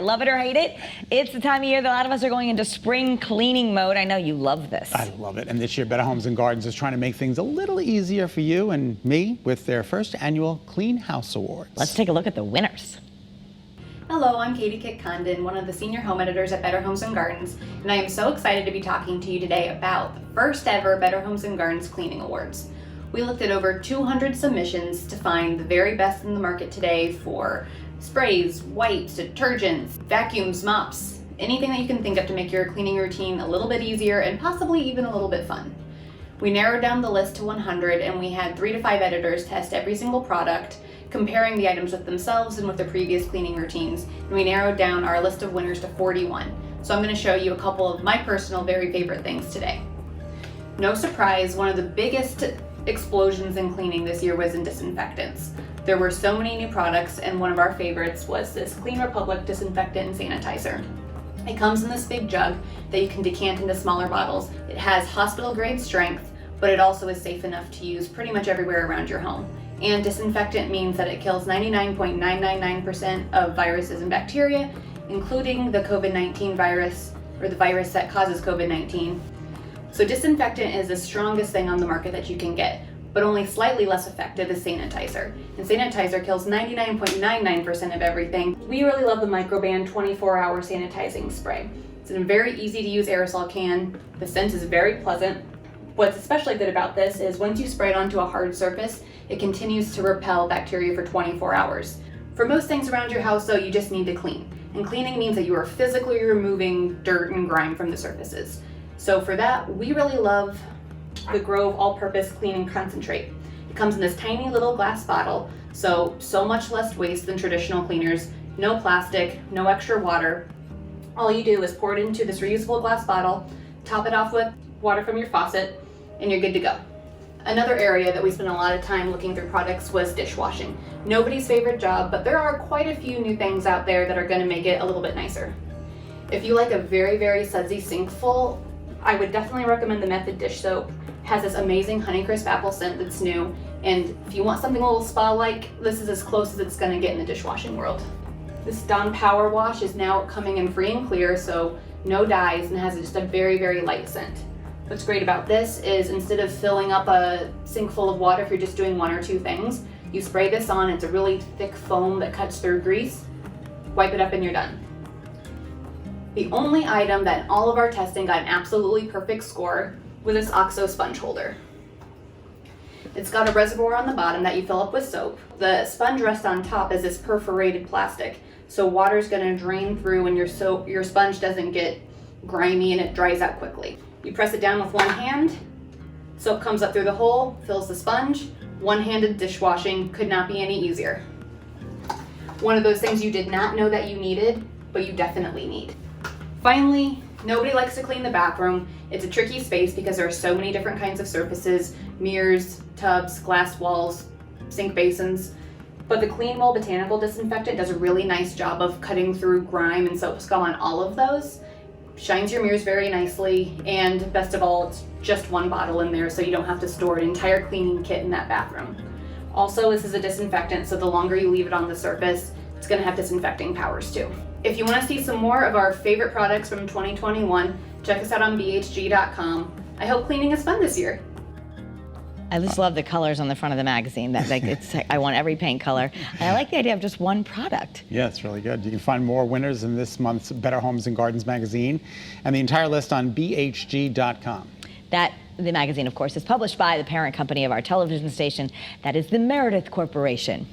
Love it or hate it, it's the time of year that a lot of us are going into spring cleaning mode. I know you love this. I love it. And this year, Better Homes and Gardens is trying to make things a little easier for you and me with their first annual Clean House Awards. Let's take a look at the winners. Hello, I'm Katie Kitt-Condon, one of the senior home editors at Better Homes and Gardens, and I am so excited to be talking to you today about the first ever Better Homes and Gardens Cleaning Awards. We looked at over 200 submissions to find the very best in the market today for sprays, wipes, detergents, vacuums, mops, anything that you can think of to make your cleaning routine a little bit easier and possibly even a little bit fun. We narrowed down the list to 100 and we had 3 to 5 editors test every single product, comparing the items with themselves and with their previous cleaning routines, and we narrowed down our list of winners to 41. So I'm going to show you a couple of my personal very favorite things today. No surprise, one of the biggest explosions in cleaning this year was in disinfectants. There were so many new products, and one of our favorites was this Clean Republic Disinfectant and Sanitizer. It comes in this big jug that you can decant into smaller bottles. It has hospital grade strength, but it also is safe enough to use pretty much everywhere around your home. And disinfectant means that it kills 99.999% of viruses and bacteria, including the COVID-19 virus, or the virus that causes COVID-19. So disinfectant is the strongest thing on the market that you can get, but only slightly less effective is sanitizer. And sanitizer kills 99.99% of everything. We really love the Microban 24-hour sanitizing spray. It's a very easy to use aerosol can. The scent is very pleasant. What's especially good about this is once you spray it onto a hard surface, it continues to repel bacteria for 24 hours. For most things around your house though, you just need to clean. And cleaning means that you are physically removing dirt and grime from the surfaces. So for that, we really love the Grove All-Purpose Cleaning Concentrate. It comes in this tiny little glass bottle, so much less waste than traditional cleaners. No plastic, no extra water. All you do is pour it into this reusable glass bottle, top it off with water from your faucet, and you're good to go. Another area that we spent a lot of time looking through products was dishwashing. Nobody's favorite job, but there are quite a few new things out there that are going to make it a little bit nicer. If you like a very, very sudsy sink full, I would definitely recommend the Method dish soap. It has this amazing Honeycrisp apple scent that's new, and if you want something a little spa-like, this is as close as it's going to get in the dishwashing world. This Dawn Power Wash is now coming in free and clear, so no dyes, and has just a very, very light scent. What's great about this is instead of filling up a sink full of water if you're just doing 1 or 2 things, you spray this on. It's a really thick foam that cuts through grease, wipe it up and you're done. The only item that in all of our testing got an absolutely perfect score was this OXO sponge holder. It's got a reservoir on the bottom that you fill up with soap. The sponge rests on top as this perforated plastic, so water's going to drain through and your sponge doesn't get grimy and it dries out quickly. You press it down with one hand, soap comes up through the hole, fills the sponge. One-handed dishwashing could not be any easier. One of those things you did not know that you needed, but you definitely need. Finally, nobody likes to clean the bathroom. It's a tricky space because there are so many different kinds of surfaces, mirrors, tubs, glass walls, sink basins. But the Clean Mold Botanical Disinfectant does a really nice job of cutting through grime and soap scum on all of those. Shines your mirrors very nicely, and best of all, it's just 1 bottle in there, so you don't have to store an entire cleaning kit in that bathroom. Also, this is a disinfectant, so the longer you leave it on the surface, it's going to have disinfecting powers too. If you want to see some more of our favorite products from 2021, check us out on bhg.com. I hope cleaning is fun this year. I just love the colors on the front of the magazine. I want every paint color. And I like the idea of just 1 product. Yeah, it's really good. You can find more winners in this month's Better Homes and Gardens magazine and the entire list on bhg.com. The magazine, of course, is published by the parent company of our television station. That is the Meredith Corporation.